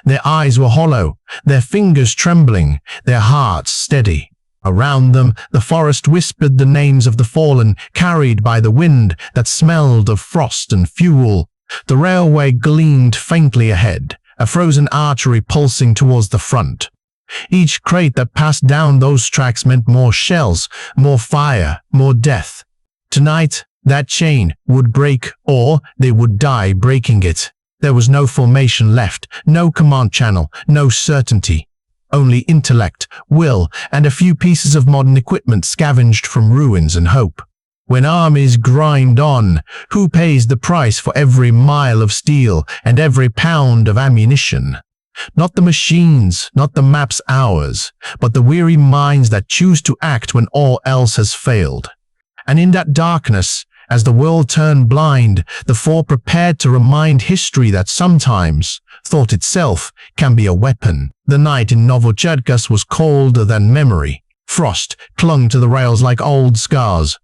Their eyes were hollow, their fingers trembling, their hearts steady. Around them, the forest whispered the names of the fallen, carried by the wind that smelled of frost and fuel. The railway gleamed faintly ahead, a frozen artery pulsing towards the front. Each crate that passed down those tracks meant more shells, more fire, more death. Tonight, that chain would break, or they would die breaking it. There was no formation left, no command channel, no certainty. Only intellect, will, and a few pieces of modern equipment scavenged from ruins and hope. When armies grind on, who pays the price for every mile of steel and every pound of ammunition? Not the machines, not the maps ours, but the weary minds that choose to act when all else has failed. And in that darkness, as the world turned blind, the four prepared to remind history that sometimes thought itself can be a weapon. The night in Novocherkassk was colder than memory. Frost clung to the rails like old scars.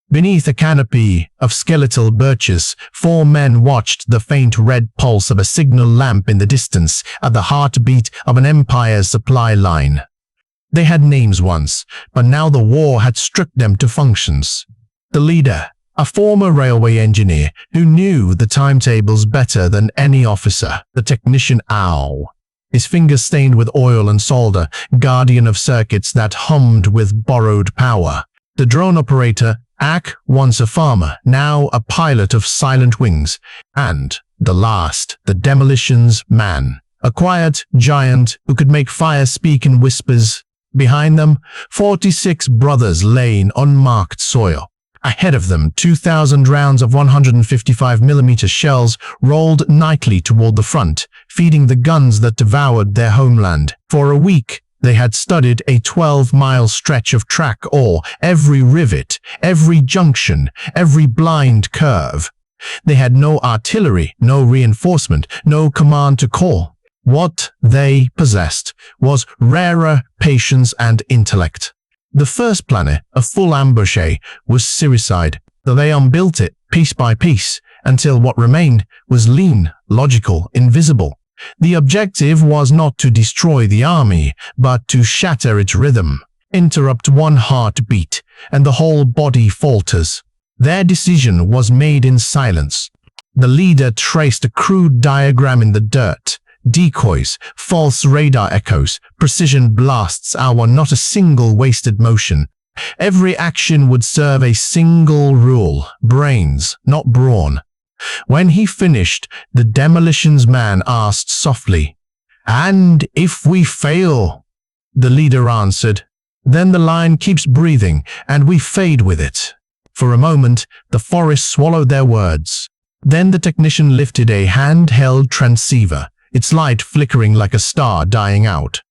Beneath a canopy of skeletal birches, 4 men watched the faint red pulse of a signal lamp in the distance at the heartbeat of an empire's supply line. They had names once, but now the war had stripped them to functions. The leader, a former railway engineer who knew the timetables better than any officer, the technician Ow, his fingers stained with oil and solder, guardian of circuits that hummed with borrowed power. The drone operator, Ak, once a farmer, now a pilot of silent wings. And the last, the demolitions man, a quiet giant who could make fire speak in whispers. Behind them, 46 brothers lay in unmarked soil. Ahead of them, 2,000 rounds of 155mm shells rolled nightly toward the front, feeding the guns that devoured their homeland. For a week, they had studied a 12-mile stretch of track ore, every rivet, every junction, every blind curve. They had no artillery, no reinforcement, no command to call. What they possessed was rarer patience and intellect. The first planet, a full ambuscade, was suicide, though they unbuilt it piece by piece until what remained was lean, logical, invisible. The objective was not to destroy the army, but to shatter its rhythm. Interrupt one heartbeat, and the whole body falters. Their decision was made in silence. The leader traced a crude diagram in the dirt. Decoys, false radar echoes, precision blasts, not a single wasted motion. Every action would serve a single rule: brains, not brawn. When he finished, the demolitions man asked softly, "And if we fail?" The leader answered, "Then the line keeps breathing, and we fade with it." For a moment, the forest swallowed their words. Then the technician lifted a handheld transceiver, its light flickering like a star dying out.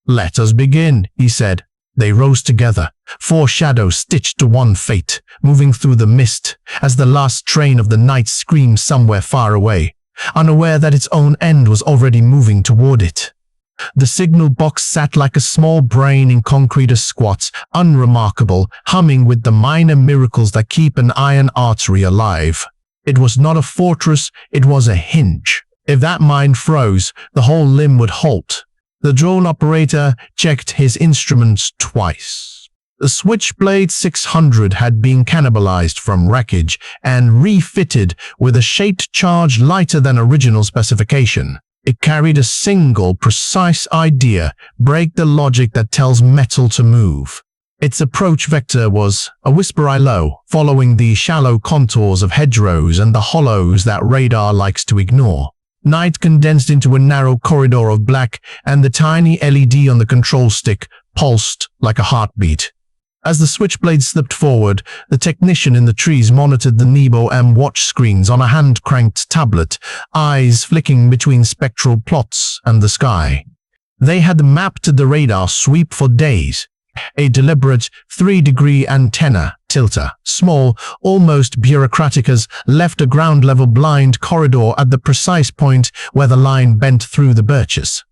"Let us begin," he said. They rose together, 4 shadows stitched to one fate, moving through the mist as the last train of the night screamed somewhere far away, unaware that its own end was already moving toward it. The signal box sat like a small brain in concrete squats, unremarkable, humming with the minor miracles that keep an iron artery alive. It was not a fortress, it was a hinge. If that mind froze, the whole limb would halt. The drone operator checked his instruments twice. The Switchblade 600 had been cannibalized from wreckage and refitted with a shaped charge lighter than original specification. It carried a single, precise idea: break the logic that tells metal to move. Its approach vector was a whisper low, following the shallow contours of hedgerows and the hollows that radar likes to ignore. Night condensed into a narrow corridor of black, and the tiny LED on the control stick pulsed like a heartbeat. As the switchblade slipped forward, the technician in the trees monitored the Nebo M watch screens on a hand-cranked tablet, eyes flicking between spectral plots and the sky. They had mapped the radar sweep for days. A deliberate 3-degree antenna tilter, small, almost bureaucratic, as left a ground-level blind corridor at the precise point where the line bent through the birches.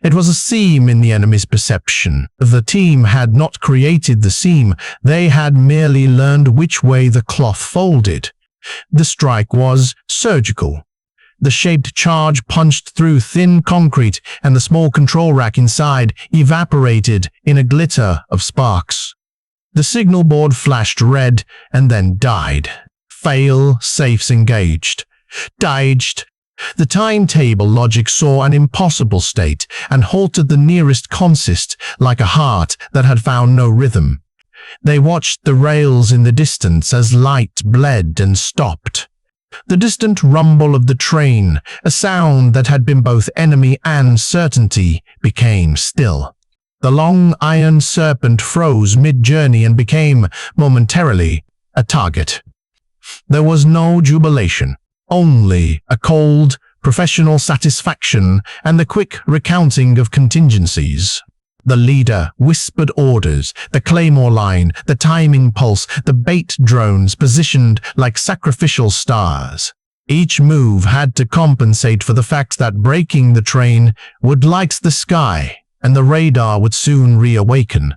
It was a seam in the enemy's perception. The team had not created the seam, they had merely learned which way the cloth folded. The strike was surgical. The shaped charge punched through thin concrete, and the small control rack inside evaporated in a glitter of sparks. The signal board flashed red and then died. Fail safes engaged. Died. The timetable logic saw an impossible state and halted the nearest consist like a heart that had found no rhythm. They watched the rails in the distance as light bled and stopped. The distant rumble of the train, a sound that had been both enemy and certainty, became still. The long iron serpent froze mid-journey and became, momentarily, a target. There was no jubilation, only a cold, professional satisfaction and the quick recounting of contingencies. The leader whispered orders, the claymore line, the timing pulse, the bait drones positioned like sacrificial stars. Each move had to compensate for the fact that breaking the train would light the sky, and the radar would soon reawaken.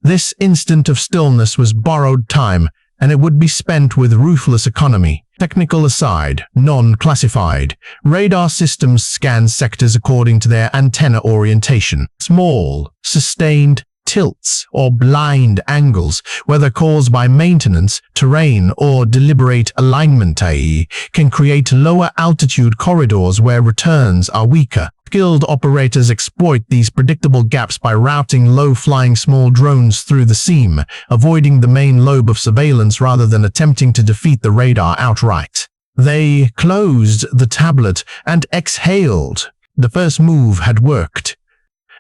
This instant of stillness was borrowed time, and it would be spent with ruthless economy. Technical aside, non-classified, radar systems scan sectors according to their antenna orientation. Small, sustained tilts or blind angles, whether caused by maintenance, terrain, or deliberate alignment, i.e., can create lower altitude corridors where returns are weaker. Skilled operators exploit these predictable gaps by routing low-flying small drones through the seam, avoiding the main lobe of surveillance rather than attempting to defeat the radar outright. They closed the tablet and exhaled. The first move had worked.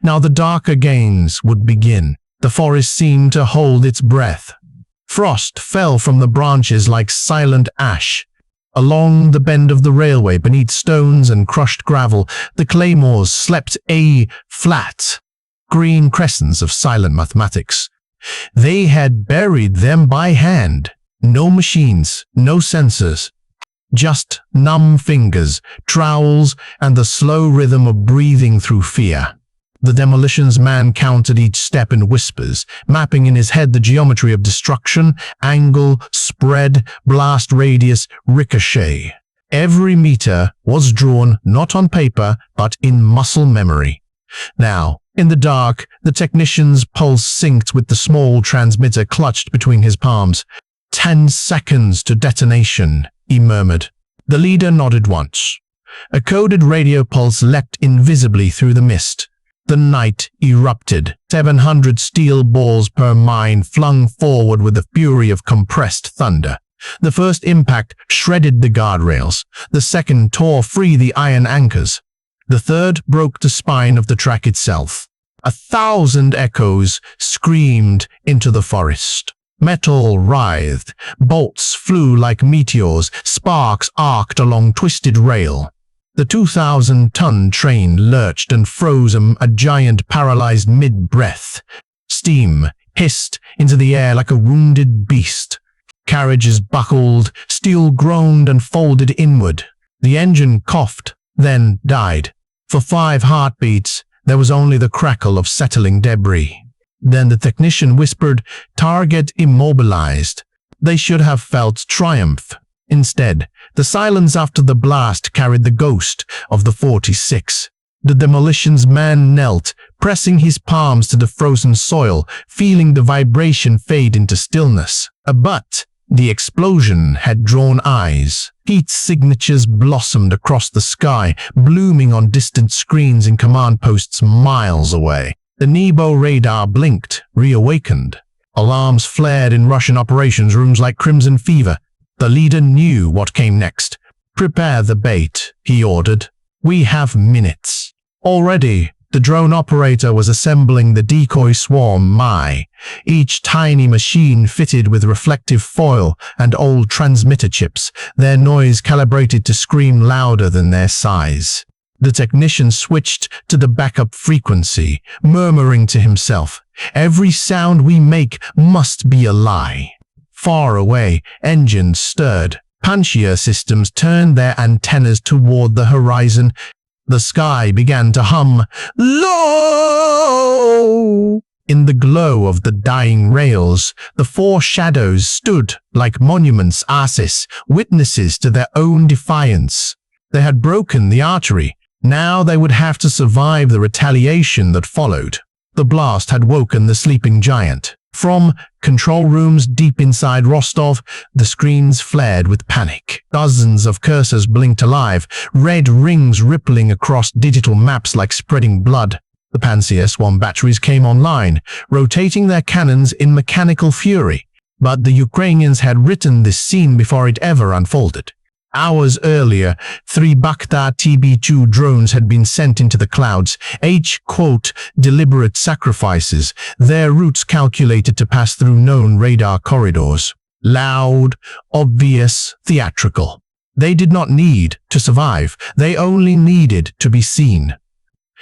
Now the darker gains would begin. The forest seemed to hold its breath. Frost fell from the branches like silent ash. Along the bend of the railway, beneath stones and crushed gravel, the claymores slept flat, green crescents of silent mathematics. They had buried them by hand. No machines, no sensors. Just numb fingers, trowels, and the slow rhythm of breathing through fear. The demolitions man counted each step in whispers, mapping in his head the geometry of destruction, angle, spread, blast radius, ricochet. Every meter was drawn not on paper, but in muscle memory. Now, in the dark, the technician's pulse synced with the small transmitter clutched between his palms. 10 seconds to detonation, he murmured. The leader nodded once. A coded radio pulse leapt invisibly through the mist. The night erupted, 700 steel balls per mine flung forward with the fury of compressed thunder. The first impact shredded the guardrails. The second tore free the iron anchors. The third broke the spine of the track itself. 1,000 echoes screamed into the forest. Metal writhed, bolts flew like meteors, sparks arced along twisted rail. The 2,000-ton train lurched and froze a giant paralyzed mid-breath. Steam hissed into the air like a wounded beast. Carriages buckled, steel groaned and folded inward. The engine coughed, then died. For 5 heartbeats, there was only the crackle of settling debris. Then the technician whispered, "Target immobilized." They should have felt triumph. Instead, the silence after the blast carried the ghost of the 46. The demolitions man knelt, pressing his palms to the frozen soil, feeling the vibration fade into stillness. But the explosion had drawn eyes. Heat signatures blossomed across the sky, blooming on distant screens in command posts miles away. The Nebo radar blinked, reawakened. Alarms flared in Russian operations rooms like crimson fever. The leader knew what came next. "Prepare the bait," he ordered. "We have minutes." Already, the drone operator was assembling the decoy swarm, each tiny machine fitted with reflective foil and old transmitter chips, their noise calibrated to scream louder than their size. The technician switched to the backup frequency, murmuring to himself, "Every sound we make must be a lie." Far away, engines stirred. Panchir systems turned their antennas toward the horizon. The sky began to hum low. In the glow of the dying rails, the 4 shadows stood like monuments, witnesses to their own defiance. They had broken the artery. Now they would have to survive the retaliation that followed. The blast had woken the sleeping giant. From control rooms deep inside Rostov, the screens flared with panic. Dozens of cursors blinked alive, red rings rippling across digital maps like spreading blood. The Pantsir-1 batteries came online, rotating their cannons in mechanical fury. But the Ukrainians had written this scene before it ever unfolded. Hours earlier, 3 Bakhtar TB2 drones had been sent into the clouds, "deliberate sacrifices," their routes calculated to pass through known radar corridors. Loud, obvious, theatrical. They did not need to survive, they only needed to be seen.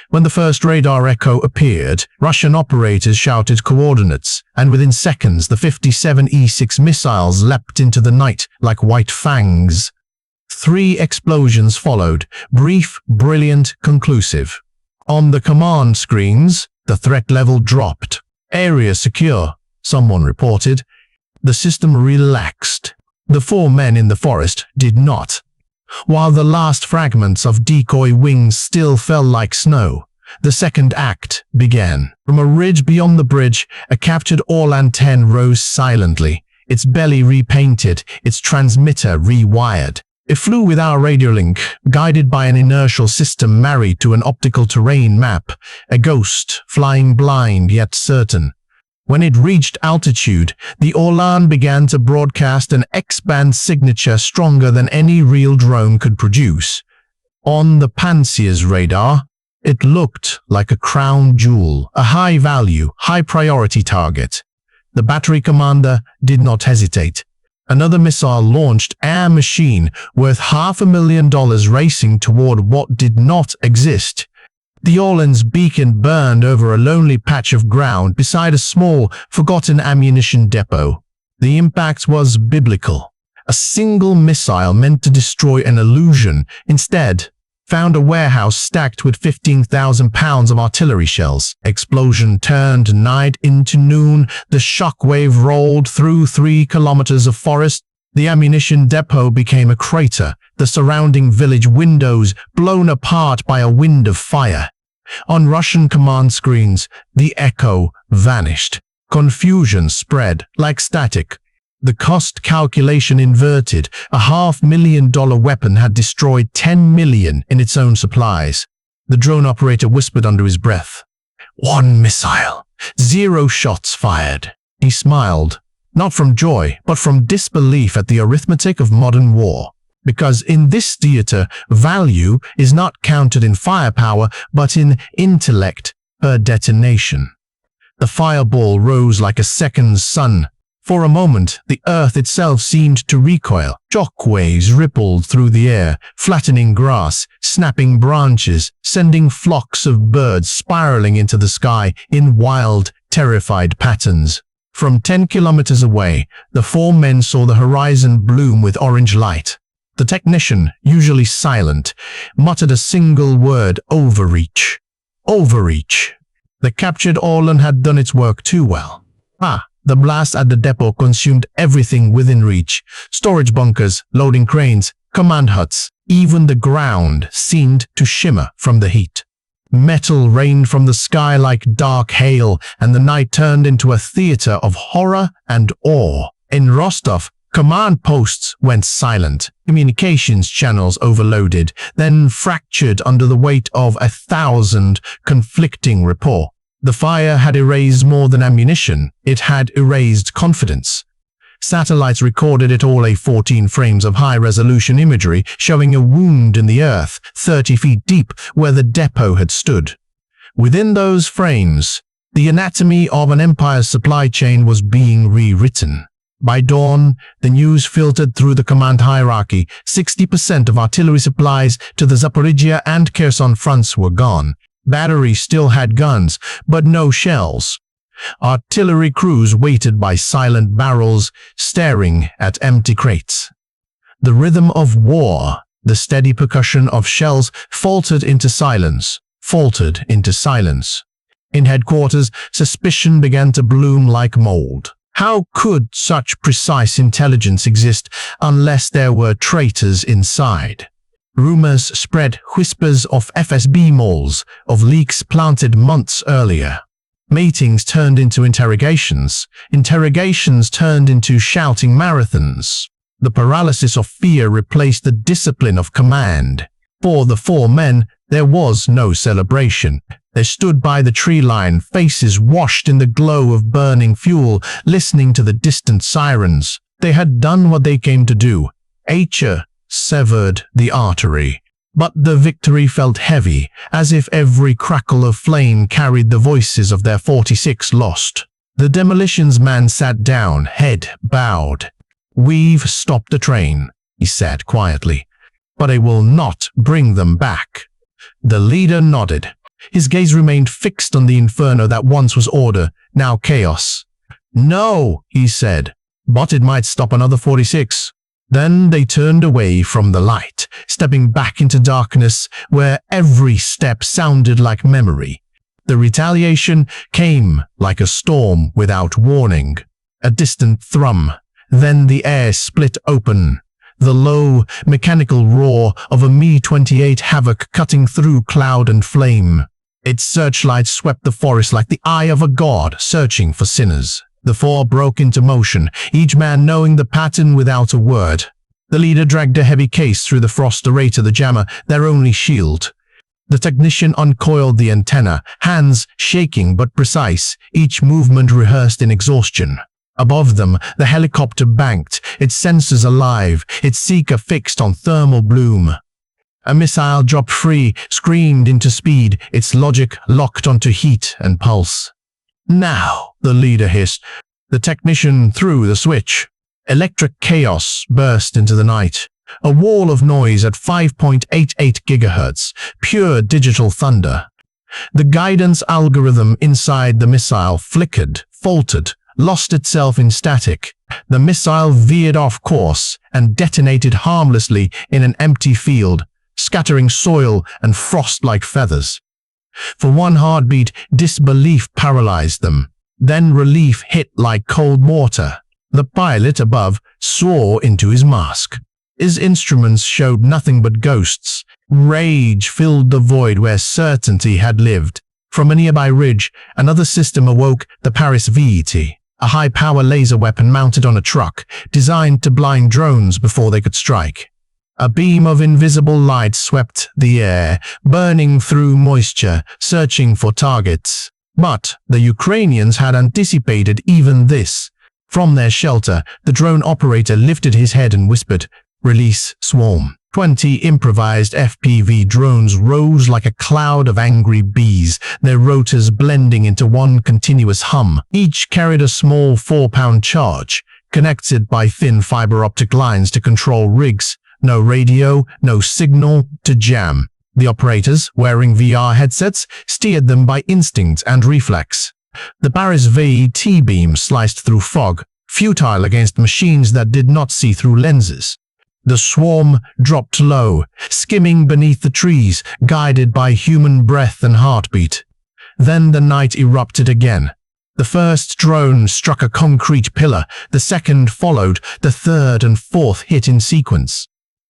When the first radar echo appeared, Russian operators shouted coordinates, and within seconds the 57 E-6 missiles leapt into the night like white fangs. 3 explosions followed, brief, brilliant, conclusive. On the command screens, the threat level dropped. "Area secure," someone reported. The system relaxed. The 4 men in the forest did not. While the last fragments of decoy wings still fell like snow, the second act began. From a ridge beyond the bridge, a captured Orlan 10 rose silently, its belly repainted, its transmitter rewired. It flew without radio link, guided by an inertial system married to an optical terrain map, a ghost flying blind yet certain. When it reached altitude, the Orlan began to broadcast an X-band signature stronger than any real drone could produce. On the Pantsir's radar, it looked like a crown jewel, a high-value, high-priority target. The battery commander did not hesitate. Another missile-launched air machine worth $500,000 racing toward what did not exist. The Orlan's beacon burned over a lonely patch of ground beside a small, forgotten ammunition depot. The impact was biblical. A single missile meant to destroy an illusion, instead, found a warehouse stacked with 15,000 pounds of artillery shells. Explosion turned night into noon. The shockwave rolled through 3 kilometers of forest. The ammunition depot became a crater, the surrounding village windows blown apart by a wind of fire. On Russian command screens, the echo vanished. Confusion spread like static. The cost calculation inverted. A $500,000 weapon had destroyed 10 million in its own supplies. The drone operator whispered under his breath, "1 missile, 0 shots fired." He smiled, not from joy, but from disbelief at the arithmetic of modern war. Because in this theater, value is not counted in firepower, but in intellect per detonation. The fireball rose like a second sun. For a moment, the earth itself seemed to recoil. Shockwaves rippled through the air, flattening grass, snapping branches, sending flocks of birds spiraling into the sky in wild, terrified patterns. From 10 kilometers away, the 4 men saw the horizon bloom with orange light. The technician, usually silent, muttered a single word: overreach. Overreach. The captured Orlan had done its work too well. The blast at the depot consumed everything within reach. Storage bunkers, loading cranes, command huts. Even the ground seemed to shimmer from the heat. Metal rained from the sky like dark hail, and the night turned into a theater of horror and awe. In Rostov, command posts went silent. Communications channels overloaded, then fractured under the weight of 1,000 conflicting reports. The fire had erased more than ammunition, it had erased confidence. Satellites recorded it all, 14 frames of high-resolution imagery showing a wound in the earth 30 feet deep where the depot had stood. Within those frames, the anatomy of an empire's supply chain was being rewritten. By dawn, the news filtered through the command hierarchy. 60% of artillery supplies to the Zaporizhia and Kherson fronts were gone. Batteries still had guns, but no shells. Artillery crews waited by silent barrels, staring at empty crates. The rhythm of war, the steady percussion of shells, faltered into silence. In headquarters, suspicion began to bloom like mold. How could such precise intelligence exist unless there were traitors inside? Rumors spread, whispers of FSB malls, of leaks planted months earlier. Meetings turned into interrogations. Interrogations turned into shouting marathons. The paralysis of fear replaced the discipline of command. For the four men, there was no celebration. They stood by the tree line, faces washed in the glow of burning fuel, listening to the distant sirens. They had done what they came to do. Nature severed the artery. But the victory felt heavy, as if every crackle of flame carried the voices of their 46 lost. The demolitions man sat down, head bowed. "We've stopped the train," he said quietly, "but I will not bring them back." The leader nodded. His gaze remained fixed on the inferno that once was order, now chaos. "No," he said, "but it might stop another 46. Then they turned away from the light, stepping back into darkness where every step sounded like memory. The retaliation came like a storm without warning. A distant thrum, then the air split open. The low, mechanical roar of a Mi-28 Havoc cutting through cloud and flame. Its searchlight swept the forest like the eye of a god searching for sinners. The four broke into motion, each man knowing the pattern without a word. The leader dragged a heavy case through the frost array to the jammer, their only shield. The technician uncoiled the antenna, hands shaking but precise, each movement rehearsed in exhaustion. Above them, the helicopter banked, its sensors alive, its seeker fixed on thermal bloom. A missile dropped free, screamed into speed, its logic locked onto heat and pulse. "Now," the leader hissed. The technician threw the switch. Electric chaos burst into the night. A wall of noise at 5.88 gigahertz, pure digital thunder. The guidance algorithm inside the missile flickered, faltered, lost itself in static. The missile veered off course and detonated harmlessly in an empty field, scattering soil and frost like feathers. For one heartbeat, disbelief paralyzed them. Then relief hit like cold water. The pilot above swore into his mask. His instruments showed nothing but ghosts. Rage filled the void where certainty had lived. From a nearby ridge, another system awoke, the Paris VET, a high-power laser weapon mounted on a truck, designed to blind drones before they could strike. A beam of invisible light swept the air, burning through moisture, searching for targets. But the Ukrainians had anticipated even this. From their shelter, the drone operator lifted his head and whispered, "Release swarm." 20 improvised FPV drones rose like a cloud of angry bees, their rotors blending into one continuous hum. Each carried a small 4-pound charge, connected by thin fiber optic lines to control rigs. No radio, no signal to jam. The operators, wearing VR headsets, steered them by instinct and reflex. The Paris VET beam sliced through fog, futile against machines that did not see through lenses. The swarm dropped low, skimming beneath the trees, guided by human breath and heartbeat. Then the night erupted again. The first drone struck a concrete pillar, the second followed, the third and fourth hit in sequence.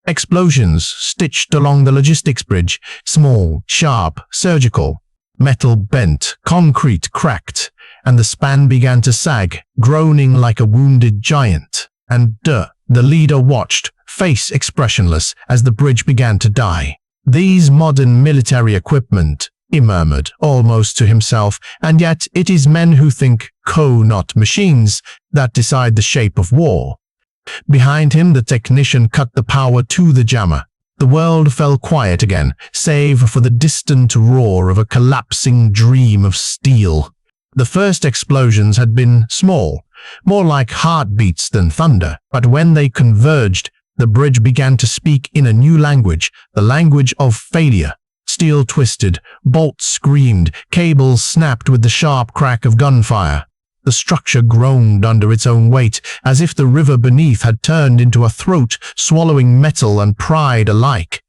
Explosions stitched along the logistics bridge, small, sharp, surgical. Metal bent, concrete cracked, and the span began to sag, groaning like a wounded giant. And the leader watched, face expressionless, as the bridge began to die. "These modern military equipment," he murmured, almost to himself, "and yet it is men who think, not machines, that decide the shape of war." Behind him, the technician cut the power to the jammer. The world fell quiet again, save for the distant roar of a collapsing dream of steel. The first explosions had been small, more like heartbeats than thunder, but when they converged, the bridge began to speak in a new language, the language of failure. Steel twisted, bolts screamed, cables snapped with the sharp crack of gunfire. The structure groaned under its own weight, as if the river beneath had turned into a throat swallowing metal and pride alike.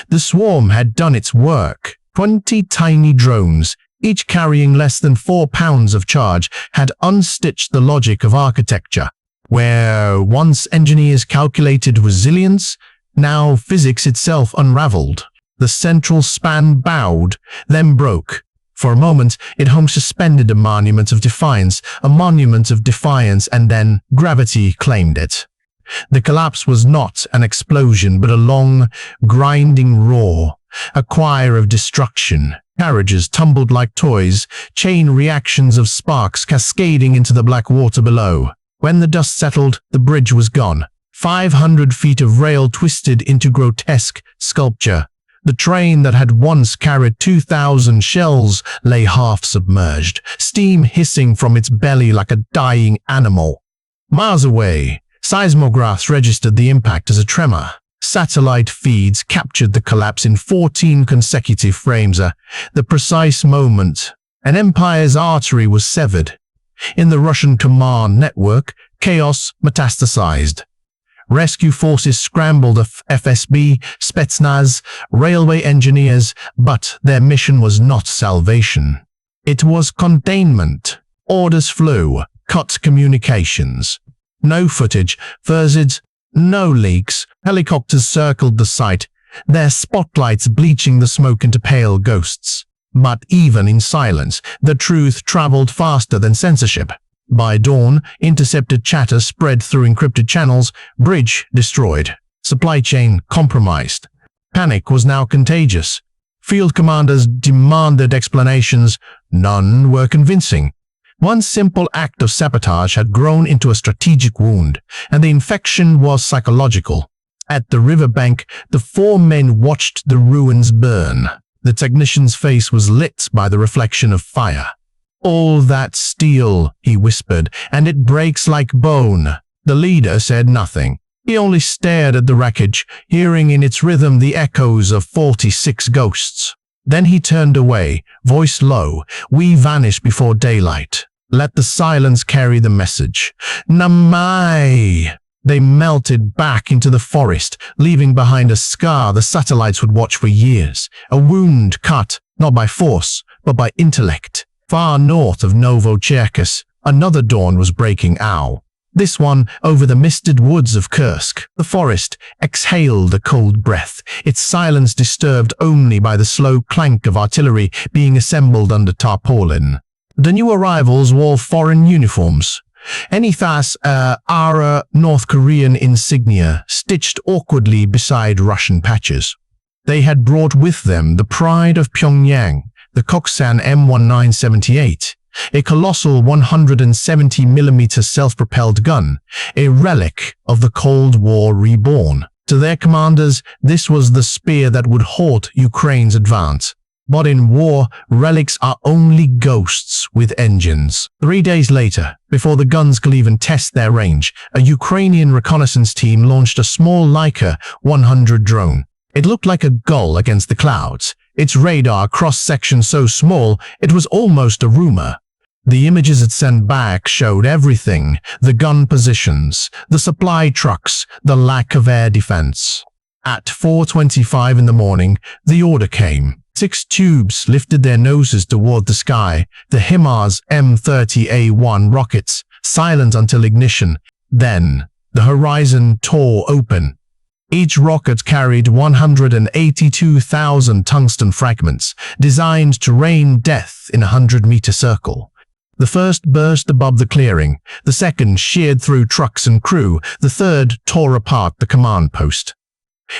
The swarm had done its work. 20 tiny drones, each carrying less than 4 pounds of charge, had unstitched the logic of architecture. Where once engineers calculated resilience, Now physics itself unraveled. The central span bowed, then broke. For a moment, it hung suspended, a monument of defiance, and then gravity claimed it. The collapse was not an explosion, but a long, grinding roar, a choir of destruction. Carriages tumbled like toys, chain reactions of sparks cascading into the black water below. When the dust settled, the bridge was gone. 500 feet of rail twisted into grotesque sculpture. The train that had once carried 2,000 shells lay half submerged, steam hissing from its belly like a dying animal. Miles away, seismographs registered the impact as a tremor. Satellite feeds captured the collapse in 14 consecutive frames. The precise moment an empire's artery was severed. In the Russian command network, chaos metastasized. Rescue forces scrambled FSB, Spetsnaz, railway engineers, but their mission was not salvation. It was containment. Orders flew, cut communications. No footage, FIRSIDs, no leaks. Helicopters circled the site, their spotlights bleaching the smoke into pale ghosts. But even in silence, the truth traveled faster than censorship. By dawn, intercepted chatter spread through encrypted channels, bridge destroyed, supply chain compromised. Panic was now contagious. Field commanders demanded explanations. None were convincing. One simple act of sabotage had grown into a strategic wound, and the infection was psychological. At the riverbank, the four men watched the ruins burn. The technician's face was lit by the reflection of fire. "All that steel," he whispered, "and it breaks like bone." The leader said nothing. He only stared at the wreckage, hearing in its rhythm the echoes of 46 ghosts. Then he turned away, voice low. "We vanish before daylight. Let the silence carry the message." Namai! They melted back into the forest, leaving behind a scar the satellites would watch for years. A wound cut, not by force, but by intellect. Far north of Novocherkassk, another dawn was breaking out. This one over the misted woods of Kursk. The forest exhaled a cold breath, its silence disturbed only by the slow clank of artillery being assembled under tarpaulin. The new arrivals wore foreign uniforms. Anythas Ara North Korean insignia stitched awkwardly beside Russian patches. They had brought with them the pride of Pyongyang, the Koksan M1978, a colossal 170mm self-propelled gun, a relic of the Cold War reborn. To their commanders, this was the spear that would halt Ukraine's advance. But in war, relics are only ghosts with engines. 3 days later, before the guns could even test their range, a Ukrainian reconnaissance team launched a small Leica 100 drone. It looked like a gull against the clouds, its radar cross-section so small it was almost a rumor. The images it sent back showed everything: the gun positions, the supply trucks, the lack of air defense. At 4:25 in the morning, the order came. 6 tubes lifted their noses toward the sky, the HIMARS M30A1 rockets, silent until ignition. Then, the horizon tore open. Each rocket carried 182,000 tungsten fragments, designed to rain death in a 100-meter circle. The first burst above the clearing, the second sheared through trucks and crew, the third tore apart the command post.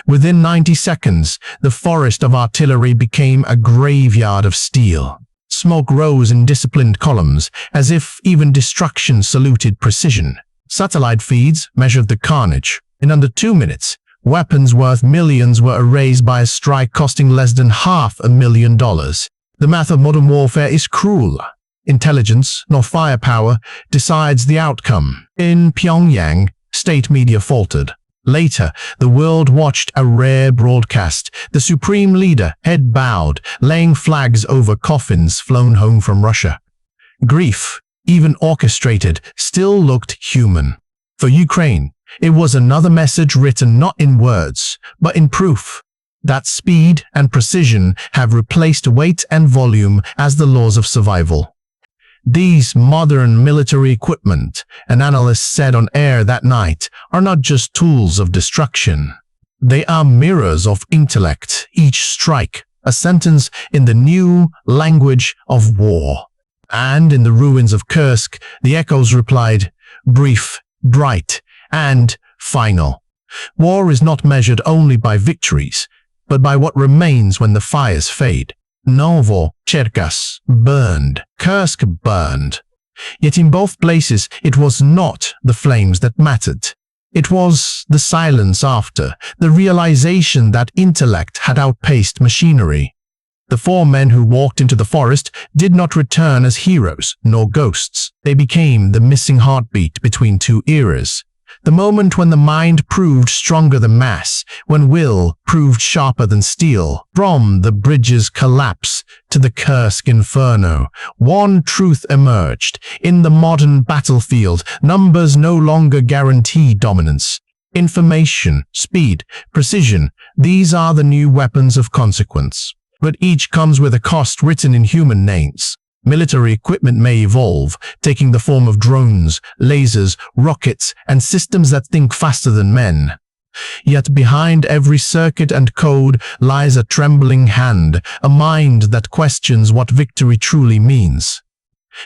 Within 90 seconds, the forest of artillery became a graveyard of steel. Smoke rose in disciplined columns, as if even destruction saluted precision. Satellite feeds measured the carnage. In under 2 minutes, weapons worth millions were erased by a strike costing less than $500,000. The math of modern warfare is cruel. Intelligence, not firepower, decides the outcome. In Pyongyang, state media faltered. Later, the world watched a rare broadcast. The supreme leader, head bowed, laying flags over coffins flown home from Russia. Grief, even orchestrated, still looked human. For Ukraine, it was another message written not in words, but in proof. That speed and precision have replaced weight and volume as the laws of survival. These modern military equipment, an analyst said on air that night, are not just tools of destruction. They are mirrors of intellect, each strike a sentence in the new language of war. And in the ruins of Kursk, the echoes replied, brief, bright, and final. War is not measured only by victories, but by what remains when the fires fade. Novo-Cherkass burned, Kursk burned. Yet in both places it was not the flames that mattered. It was the silence after, the realization that intellect had outpaced machinery. The 4 men who walked into the forest did not return as heroes nor ghosts. They became the missing heartbeat between 2 eras. The moment when the mind proved stronger than mass, when will proved sharper than steel. From the bridge's collapse to the Kursk inferno, one truth emerged. In the modern battlefield, numbers no longer guarantee dominance. Information, speed, precision, these are the new weapons of consequence. But each comes with a cost written in human names. Military equipment may evolve, taking the form of drones, lasers, rockets, and systems that think faster than men. Yet behind every circuit and code lies a trembling hand, a mind that questions what victory truly means.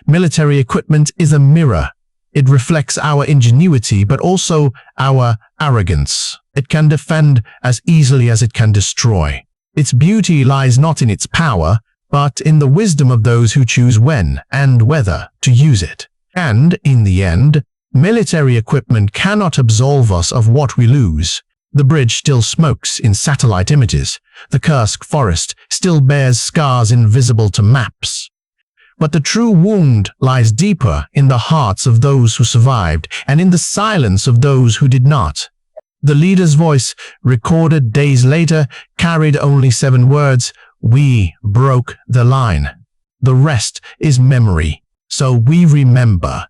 Military equipment is a mirror. It reflects our ingenuity, but also our arrogance. It can defend as easily as it can destroy. Its beauty lies not in its power, but in the wisdom of those who choose when and whether to use it. And, in the end, military equipment cannot absolve us of what we lose. The bridge still smokes in satellite images. The Kursk forest still bears scars invisible to maps. But the true wound lies deeper in the hearts of those who survived and in the silence of those who did not. The leader's voice, recorded days later, carried only 7 words: "We broke the line." The rest is memory. So we remember.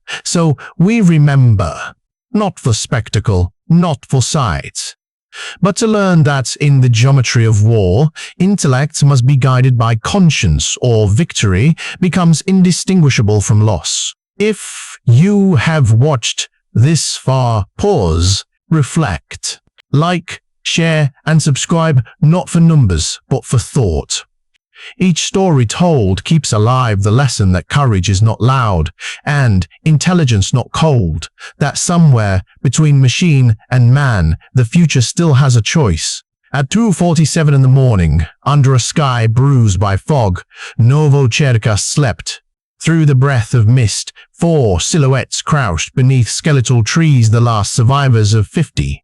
Not for spectacle, not for sight, but to learn that in the geometry of war, intellect must be guided by conscience, or victory becomes indistinguishable from loss. If you have watched this far, pause, reflect, like, share, and subscribe, not for numbers, but for thought. Each story told keeps alive the lesson that courage is not loud, and intelligence not cold, that somewhere between machine and man, the future still has a choice. At 2:47 in the morning, under a sky bruised by fog, Novo-Cherkass slept. Through the breath of mist, 4 silhouettes crouched beneath skeletal trees, the last survivors of 50.